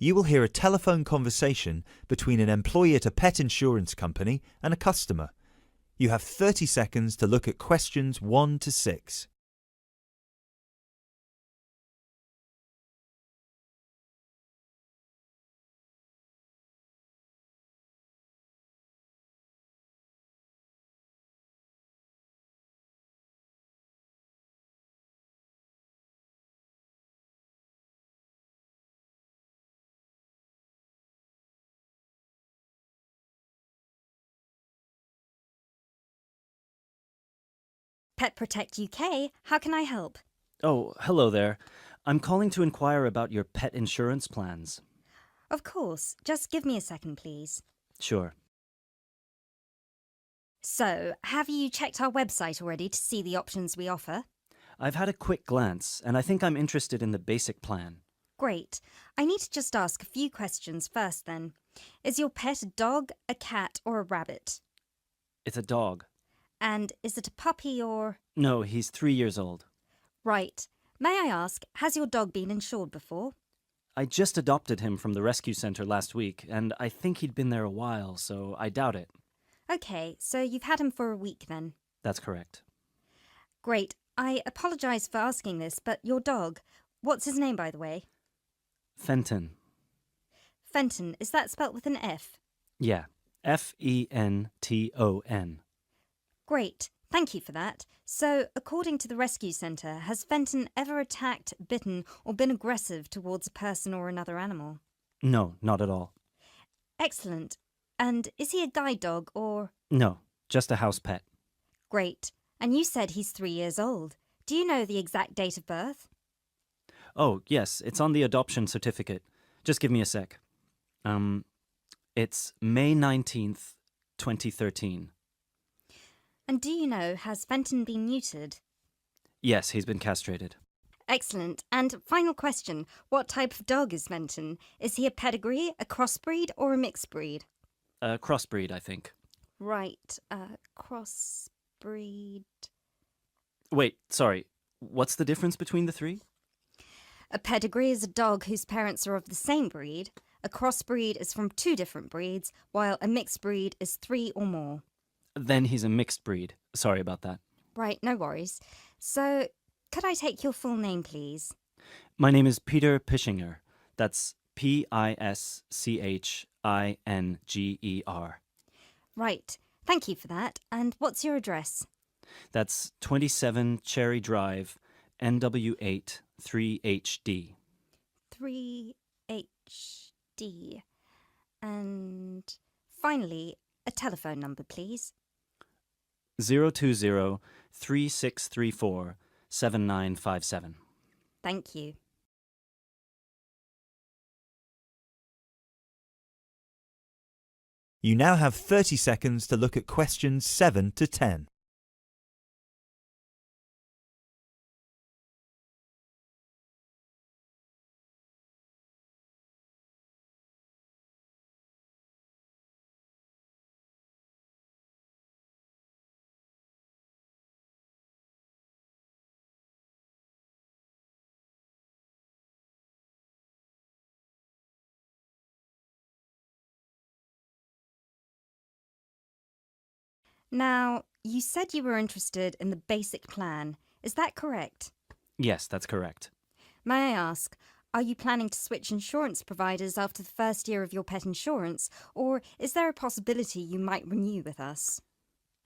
You will hear a telephone conversation between an employee at a pet insurance company and a customer. You have 30 seconds to look at questions 1 to 6. Pet Protect UK, how can I help? Oh, hello there. I'm calling to inquire about your pet insurance plans. Of course, just give me a second, please. Sure. So, have you checked our website already to see the options we offer? I've had a quick glance, and I think I'm interested in the basic plan. Great. I need to just ask a few questions first then. Is your pet a dog, a cat, or a rabbit? It's a dog. And is it a puppy or... No, he's 3 years old. Right. May I ask, has your dog been insured before? I just adopted him from the rescue center last week, and I think he'd been there a while, so I doubt it. Okay, so you've had him for a week then. That's correct. Great. I apologise for asking this, but your dog, what's his name by the way? Fenton. Fenton, is that spelt with an F? Yeah, Fenton. Great. Thank you for that. So, according to the rescue centre, has Fenton ever attacked, bitten, or been aggressive towards a person or another animal? No, not at all. Excellent. And is he a guide dog or... No, just a house pet. Great. And you said he's 3 years old. Do you know the exact date of birth? Oh, yes, it's on the adoption certificate. Just give me a sec. It's May 19th, 2013. And do you know, has Fenton been neutered? Yes, he's been castrated. Excellent. And final question, what type of dog is Fenton? Is he a pedigree, a crossbreed, or a mixed breed? A crossbreed, I think. Right, crossbreed... Wait, sorry. What's the difference between the three? A pedigree is a dog whose parents are of the same breed. A crossbreed is from 2 different breeds, while a mixed breed is 3 or more. Then he's a mixed breed. Sorry about that. Right, no worries. So, could I take your full name, please? My name is Peter Pischinger. That's Pischinger. Right, thank you for that. And what's your address? That's 27 Cherry Drive, NW8 3HD. 3HD. And finally, a telephone number, please. 020-3634-7957. Thank you. You now have 30 seconds to look at questions 7 to 10. Now, you said you were interested in the basic plan. Is that correct? Yes, that's correct. May I ask, are you planning to switch insurance providers after the first year of your pet insurance, or is there a possibility you might renew with us?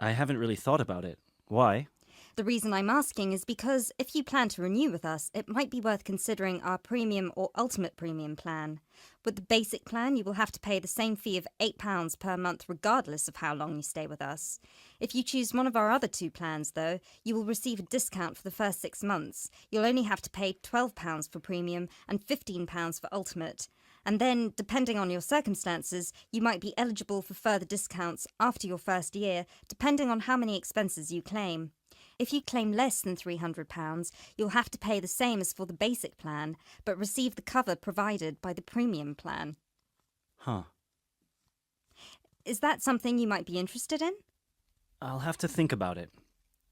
I haven't really thought about it. Why? The reason I'm asking is because if you plan to renew with us, it might be worth considering our premium or ultimate premium plan. With the basic plan, you will have to pay the same fee of £8 per month regardless of how long you stay with us. If you choose one of our other 2 plans, though, you will receive a discount for the first 6 months. You'll only have to pay £12 for premium and £15 for ultimate. And then, depending on your circumstances, you might be eligible for further discounts after your first year, depending on how many expenses you claim. If you claim less than £300, you'll have to pay the same as for the basic plan, but receive the cover provided by the premium plan. Huh. Is that something you might be interested in? I'll have to think about it.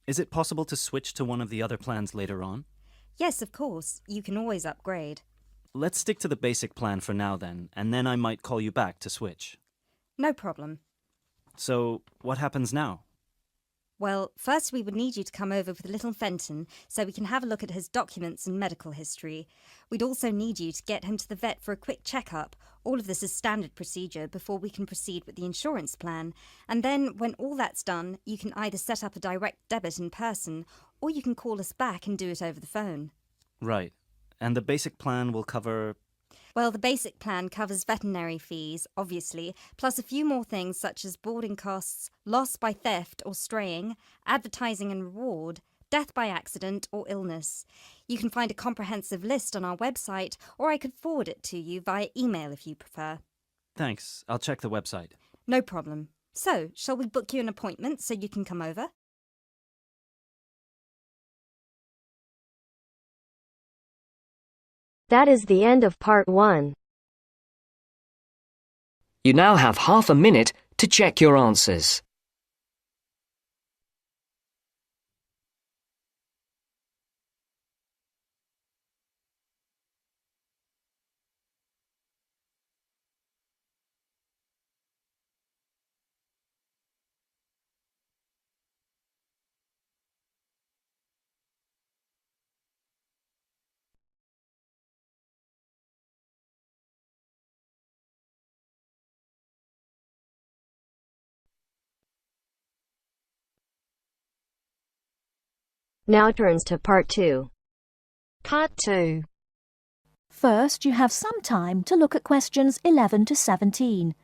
Is it possible to switch to one of the other plans later on? Yes, of course. You can always upgrade. Let's stick to the basic plan for now then, and then I might call you back to switch. No problem. So, what happens now? Well, first we would need you to come over with little Fenton so we can have a look at his documents and medical history. We'd also need you to get him to the vet for a quick checkup. All of this is standard procedure before we can proceed with the insurance plan. And then, when all that's done, you can either set up a direct debit in person or you can call us back and do it over the phone. Right. And the basic plan will cover... Well, the basic plan covers veterinary fees, obviously, plus a few more things such as boarding costs, loss by theft or straying, advertising and reward, death by accident or illness. You can find a comprehensive list on our website, or I could forward it to you via email if you prefer. Thanks. I'll check the website. No problem. So, shall we book you an appointment so you can come over? That is the end of part 1. You now have half a minute to check your answers. Now turns to part 2. Part 2. First, you have some time to look at questions 11 to 17.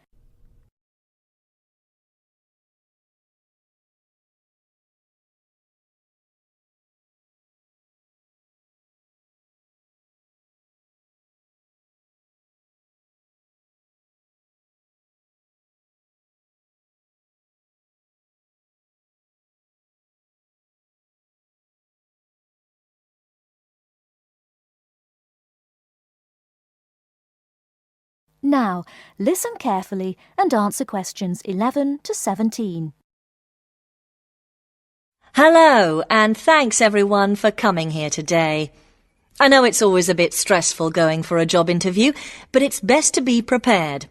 Now, listen carefully and answer questions 11 to 17. Hello, and thanks everyone for coming here today. I know it's always a bit stressful going for a job interview, but it's best to be prepared.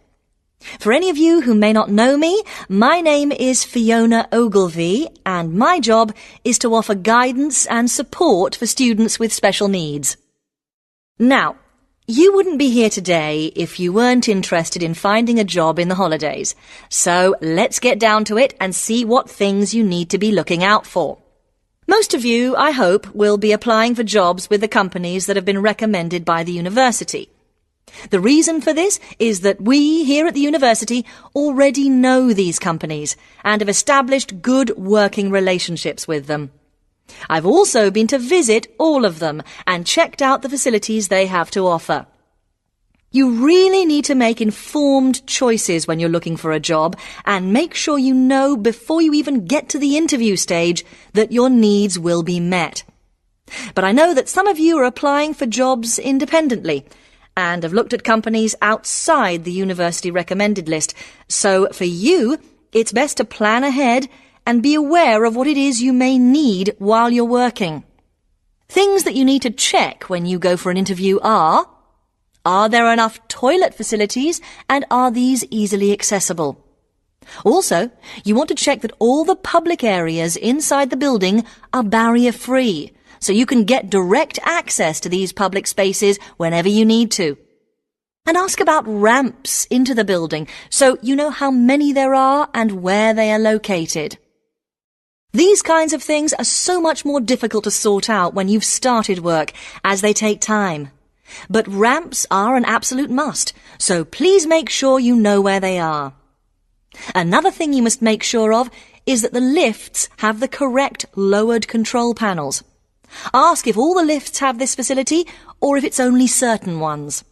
For any of you who may not know me, my name is Fiona Ogilvie, and my job is to offer guidance and support for students with special needs. Now, you wouldn't be here today if you weren't interested in finding a job in the holidays. So let's get down to it and see what things you need to be looking out for. Most of you, I hope, will be applying for jobs with the companies that have been recommended by the university. The reason for this is that we here at the university already know these companies and have established good working relationships with them. I've also been to visit all of them and checked out the facilities they have to offer. You really need to make informed choices when you're looking for a job and make sure you know before you even get to the interview stage that your needs will be met. But I know that some of you are applying for jobs independently and have looked at companies outside the university recommended list. So for you, it's best to plan ahead and be aware of what it is you may need while you're working. Things that you need to check when you go for an interview are there enough toilet facilities and are these easily accessible? Also, you want to check that all the public areas inside the building are barrier-free, so you can get direct access to these public spaces whenever you need to. And ask about ramps into the building, so you know how many there are and where they are located. These kinds of things are so much more difficult to sort out when you've started work, as they take time. But ramps are an absolute must, so please make sure you know where they are. Another thing you must make sure of is that the lifts have the correct lowered control panels. Ask if all the lifts have this facility or if it's only certain ones.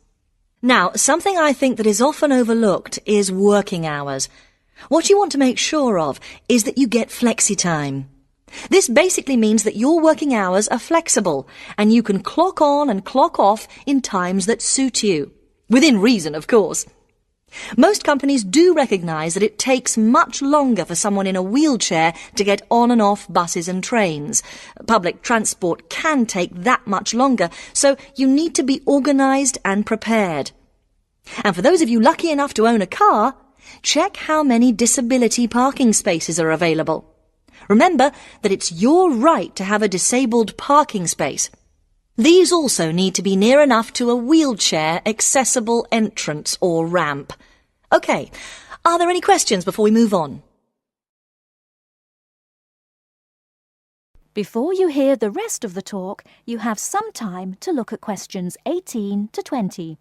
Now, something I think that is often overlooked is working hours. What you want to make sure of is that you get flexi time. This basically means that your working hours are flexible and you can clock on and clock off in times that suit you. Within reason, of course. Most companies do recognise that it takes much longer for someone in a wheelchair to get on and off buses and trains. Public transport can take that much longer, so you need to be organised and prepared. And for those of you lucky enough to own a car, check how many disability parking spaces are available. Remember that it's your right to have a disabled parking space. These also need to be near enough to a wheelchair accessible entrance or ramp. OK, are there any questions before we move on? Before you hear the rest of the talk, you have some time to look at questions 18 to 20.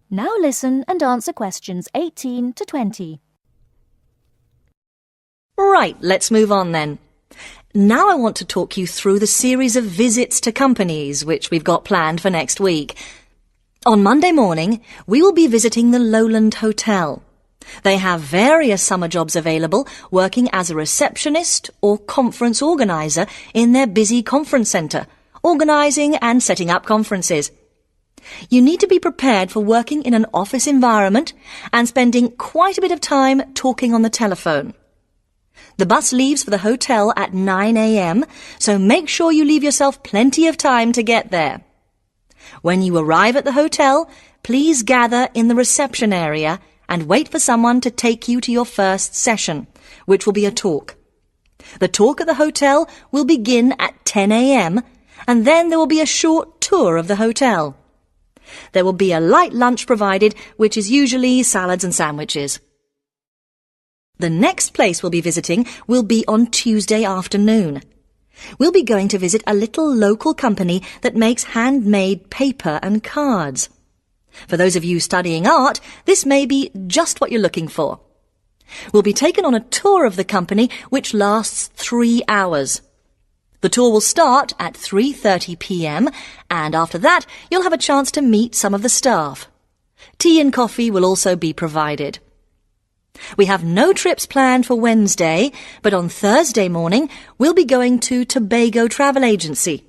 Now listen and answer questions 18 to 20. Right, let's move on then. Now I want to talk you through the series of visits to companies which we've got planned for next week. On Monday morning, we will be visiting the Lowland Hotel. They have various summer jobs available, working as a receptionist or conference organiser in their busy conference centre, organising and setting up conferences. You need to be prepared for working in an office environment and spending quite a bit of time talking on the telephone. The bus leaves for the hotel at 9 a.m, so make sure you leave yourself plenty of time to get there. When you arrive at the hotel, please gather in the reception area and wait for someone to take you to your first session, which will be a talk. The talk at the hotel will begin at 10 a.m, and then there will be a short tour of the hotel. There will be a light lunch provided, which is usually salads and sandwiches. The next place we'll be visiting will be on Tuesday afternoon. We'll be going to visit a little local company that makes handmade paper and cards. For those of you studying art, this may be just what you're looking for. We'll be taken on a tour of the company, which lasts 3 hours. The tour will start at 3:30 p.m, and after that you'll have a chance to meet some of the staff. Tea and coffee will also be provided. We have no trips planned for Wednesday, but on Thursday morning we'll be going to Tobago Travel Agency.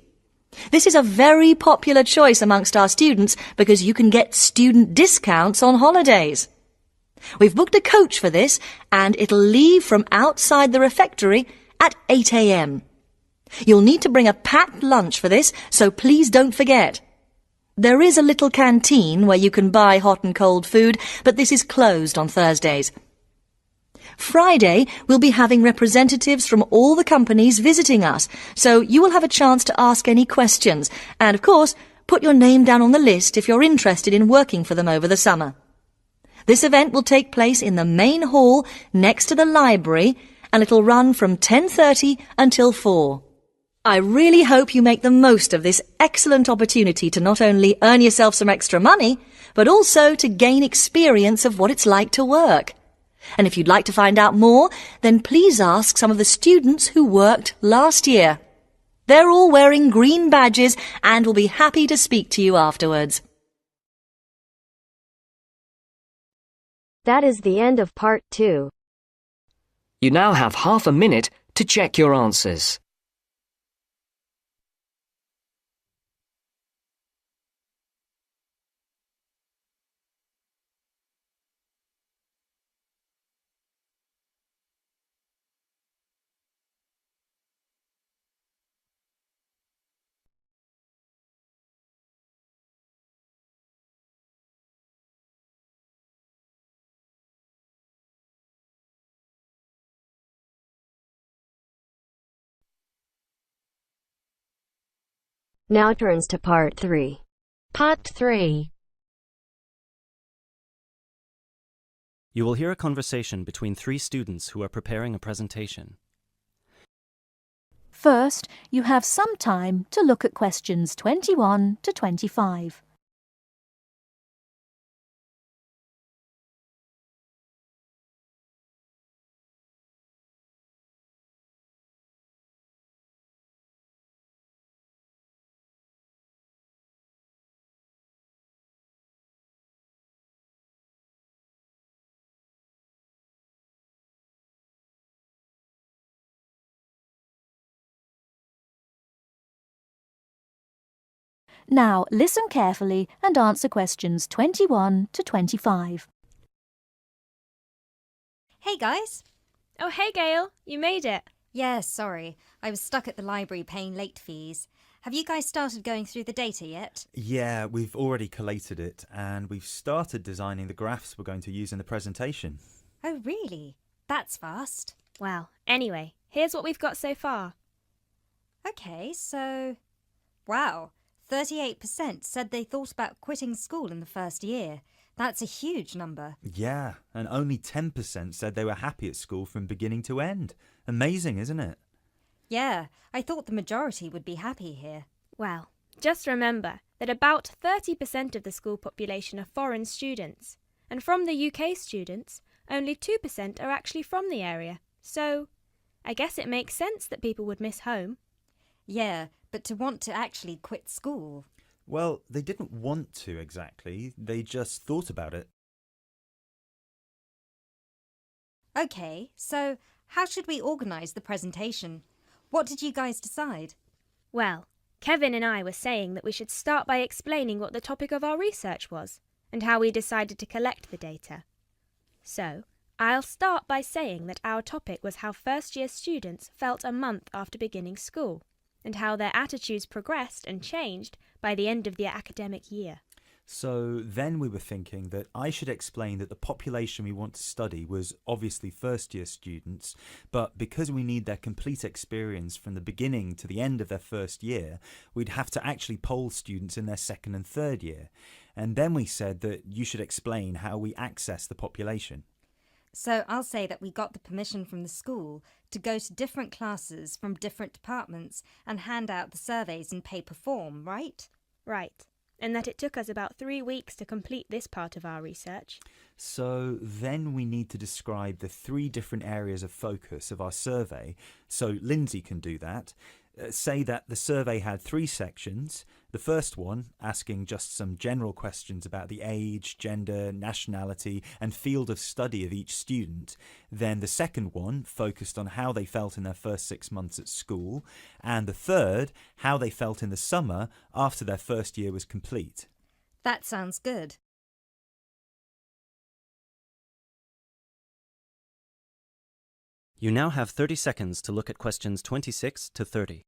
This is a very popular choice amongst our students because you can get student discounts on holidays. We've booked a coach for this, and it'll leave from outside the refectory at 8 a.m. You'll need to bring a packed lunch for this, so please don't forget. There is a little canteen where you can buy hot and cold food, but this is closed on Thursdays. Friday, we'll be having representatives from all the companies visiting us, so you will have a chance to ask any questions, and of course, put your name down on the list if you're interested in working for them over the summer. This event will take place in the main hall next to the library, and it'll run from 10:30 until 4. I really hope you make the most of this excellent opportunity to not only earn yourself some extra money, but also to gain experience of what it's like to work. And if you'd like to find out more, then please ask some of the students who worked last year. They're all wearing green badges and will be happy to speak to you afterwards. That is the end of part 2. You now have half a minute to check your answers. Now turns to part 3. Part 3. You will hear a conversation between 3 students who are preparing a presentation. First, you have some time to look at questions 21 to 25. Now listen carefully and answer questions 21 to 25. Hey guys! Oh, hey Gail, you made it. Yeah, sorry. I was stuck at the library paying late fees. Have you guys started going through the data yet? Yeah, we've already collated it and we've started designing the graphs we're going to use in the presentation. Oh, really? That's fast. Well, anyway, here's what we've got so far. Okay, so... Wow, 38% said they thought about quitting school in the first year. That's a huge number. Yeah, and only 10% said they were happy at school from beginning to end. Amazing, isn't it? Yeah, I thought the majority would be happy here. Well, just remember that about 30% of the school population are foreign students, and from the UK students, only 2% are actually from the area. So, I guess it makes sense that people would miss home. Yeah, but to want to actually quit school. Well, they didn't want to exactly, they just thought about it. Okay, so how should we organise the presentation? What did you guys decide? Well, Kevin and I were saying that we should start by explaining what the topic of our research was, and how we decided to collect the data. So, I'll start by saying that our topic was how first-year students felt a month after beginning school, and how their attitudes progressed and changed by the end of the academic year. So then we were thinking that I should explain that the population we want to study was obviously first-year students, but because we need their complete experience from the beginning to the end of their first year, we'd have to actually poll students in their second and third year. And then we said that you should explain how we access the population. So I'll say that we got the permission from the school to go to different classes from different departments and hand out the surveys in paper form, right? Right. And that it took us about 3 weeks to complete this part of our research. So then we need to describe the 3 different areas of focus of our survey, so Lindsay can do that. Say that the survey had 3 sections. The first one, asking just some general questions about the age, gender, nationality and field of study of each student. Then the second one focused on how they felt in their first 6 months at school. And the third, how they felt in the summer after their first year was complete. That sounds good. You now have 30 seconds to look at questions 26 to 30.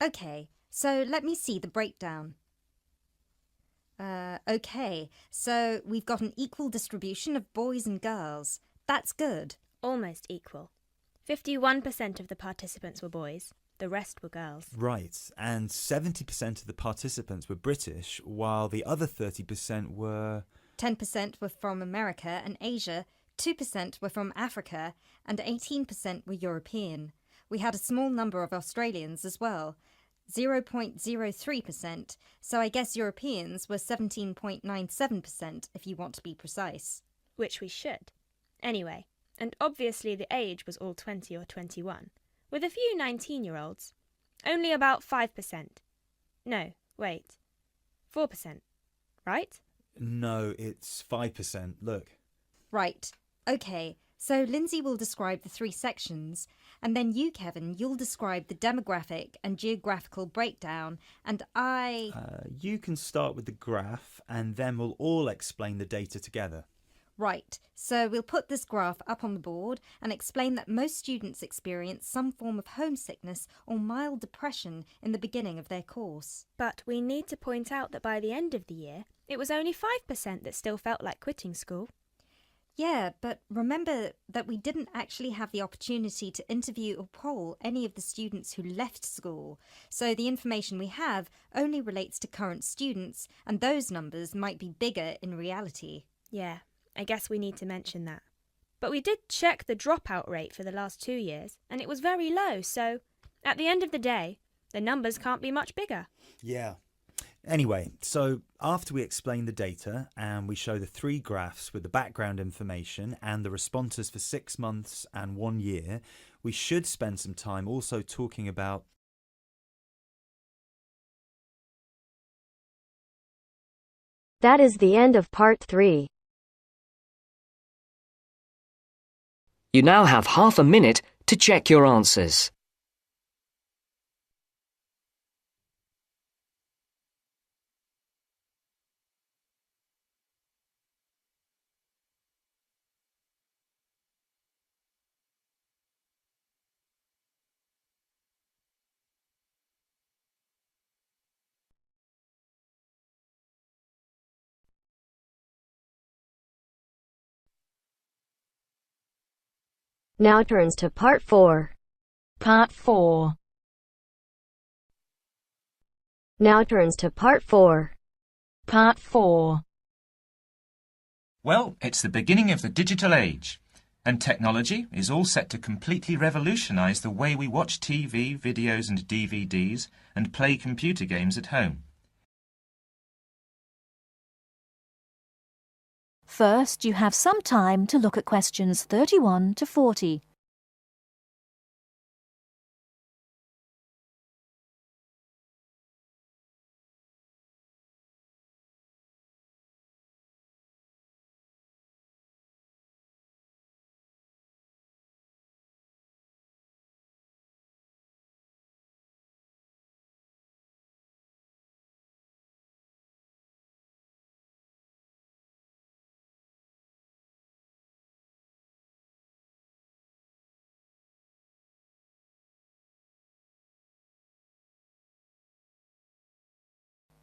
Okay, so let me see the breakdown. Okay, so we've got an equal distribution of boys and girls. That's good. Almost equal. 51% of the participants were boys, the rest were girls. Right, and 70% of the participants were British, while the other 30% were... 10% were from America and Asia, 2% were from Africa, and 18% were European. We had a small number of Australians as well, 0.03%, so I guess Europeans were 17.97% if you want to be precise. Which we should. Anyway, and obviously the age was all 20 or 21, with a few 19-year-olds. Only about 5%. No, wait. 4%. Right? No, it's 5%, look. Right, okay, so Lindsay will describe the 3 sections, and then you, Kevin, you'll describe the demographic and geographical breakdown, and You can start with the graph, and then we'll all explain the data together. Right, so we'll put this graph up on the board and explain that most students experience some form of homesickness or mild depression in the beginning of their course. But we need to point out that by the end of the year, it was only 5% that still felt like quitting school. Yeah, but remember that we didn't actually have the opportunity to interview or poll any of the students who left school, so the information we have only relates to current students, and those numbers might be bigger in reality. Yeah, I guess we need to mention that. But we did check the dropout rate for the last 2 years, and it was very low, so at the end of the day, the numbers can't be much bigger. Yeah. Anyway, so after we explain the data and we show the 3 graphs with the background information and the responses for 6 months and 1 year, we should spend some time also talking about That is the end of part 3. You now have half a minute to check your answers. Now turns to part 4. Part 4. Now turns to part 4. Part 4. Well, it's the beginning of the digital age, and technology is all set to completely revolutionise the way we watch TV, videos and DVDs and play computer games at home. First, you have some time to look at questions 31 to 40.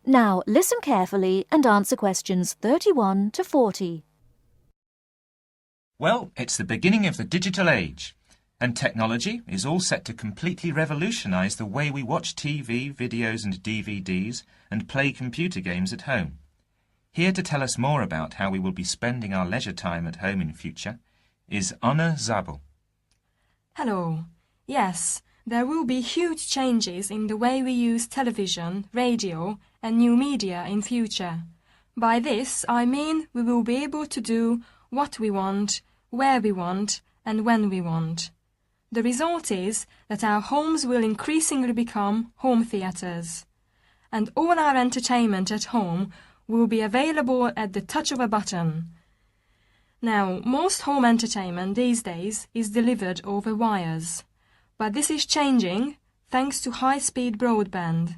Now listen carefully and answer questions 31 to 40. Well, it's the beginning of the digital age, and technology is all set to completely revolutionise the way we watch TV, videos and DVDs and play computer games at home. Here to tell us more about how we will be spending our leisure time at home in future is Anna Zabel. Hello. Yes, there will be huge changes in the way we use television, radio and new media in future. By this, I mean we will be able to do what we want, where we want and when we want. The result is that our homes will increasingly become home theatres, and all our entertainment at home will be available at the touch of a button. Now, most home entertainment these days is delivered over wires, but this is changing thanks to high-speed broadband.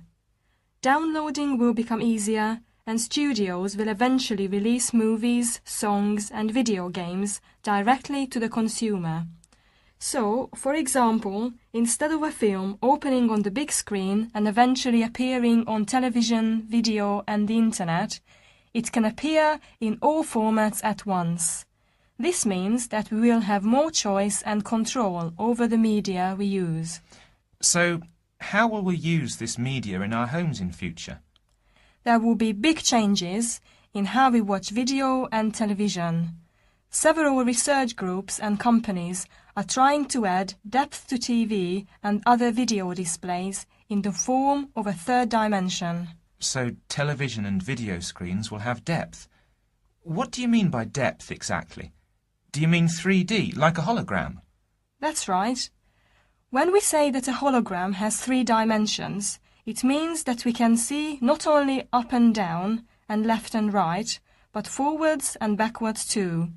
Downloading will become easier, and studios will eventually release movies, songs and video games directly to the consumer. So, for example, instead of a film opening on the big screen and eventually appearing on television, video and the internet, it can appear in all formats at once. This means that we will have more choice and control over the media we use. So, how will we use this media in our homes in future? There will be big changes in how we watch video and television. Several research groups and companies are trying to add depth to TV and other video displays in the form of a third dimension. So, television and video screens will have depth. What do you mean by depth exactly? Do you mean 3D, like a hologram? That's right. When we say that a hologram has 3 dimensions, it means that we can see not only up and down and left and right, but forwards and backwards too.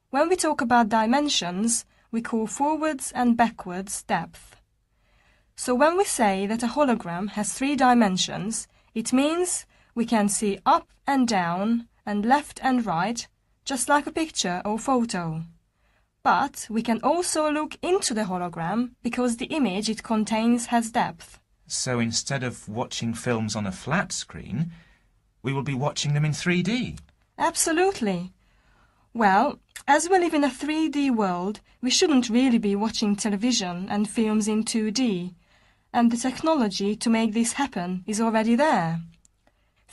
When we talk about dimensions, we call forwards and backwards depth. So when we say that a hologram has 3 dimensions, it means we can see up and down and left and right, just like a picture or photo. But we can also look into the hologram because the image it contains has depth. So instead of watching films on a flat screen, we will be watching them in 3D? Absolutely. Well, as we live in a 3D world, we shouldn't really be watching television and films in 2D, and the technology to make this happen is already there.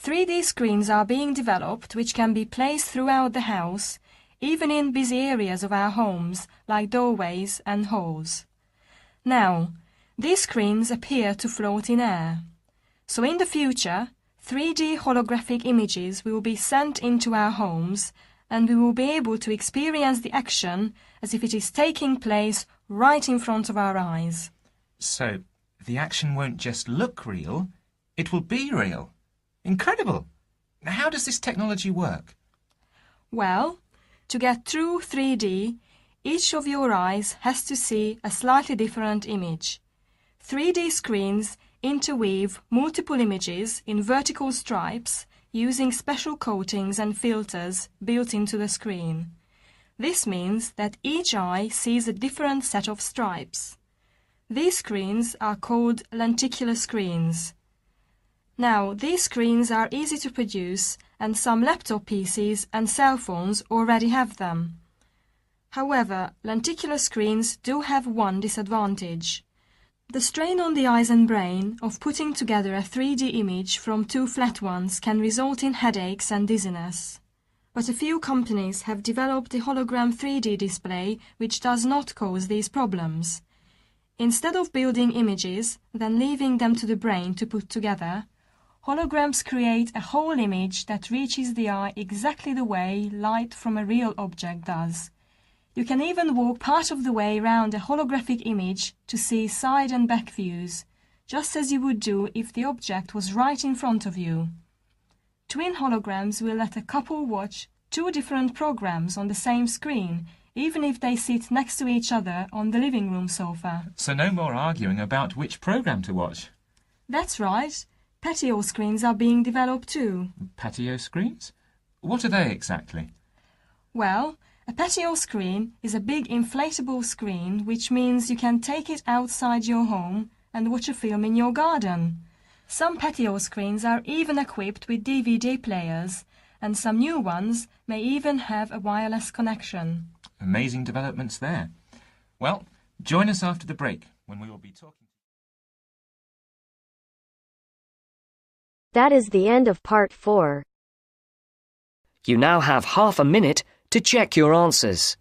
3D screens are being developed which can be placed throughout the house, even in busy areas of our homes like doorways and halls. Now, these screens appear to float in air. So in the future, 3D holographic images will be sent into our homes, and we will be able to experience the action as if it is taking place right in front of our eyes. So, the action won't just look real, it will be real. Incredible! How does this technology work? Well, to get true 3D, each of your eyes has to see a slightly different image. 3D screens interweave multiple images in vertical stripes using special coatings and filters built into the screen. This means that each eye sees a different set of stripes. These screens are called lenticular screens. Now, these screens are easy to produce, and some laptop PCs and cell phones already have them. However, lenticular screens do have one disadvantage. The strain on the eyes and brain of putting together a 3D image from two flat ones can result in headaches and dizziness. But a few companies have developed a hologram 3D display which does not cause these problems. Instead of building images, then leaving them to the brain to put together, holograms create a whole image that reaches the eye exactly the way light from a real object does. You can even walk part of the way around a holographic image to see side and back views, just as you would do if the object was right in front of you. Twin holograms will let a couple watch two different programs on the same screen, even if they sit next to each other on the living room sofa. So no more arguing about which program to watch. That's right. Patio screens are being developed too. Patio screens? What are they exactly? Well, a patio screen is a big inflatable screen, which means you can take it outside your home and watch a film in your garden. Some patio screens are even equipped with DVD players, and some new ones may even have a wireless connection. Amazing developments there. Well, join us after the break when we will be talking. That is the end of part 4. You now have half a minute to check your answers.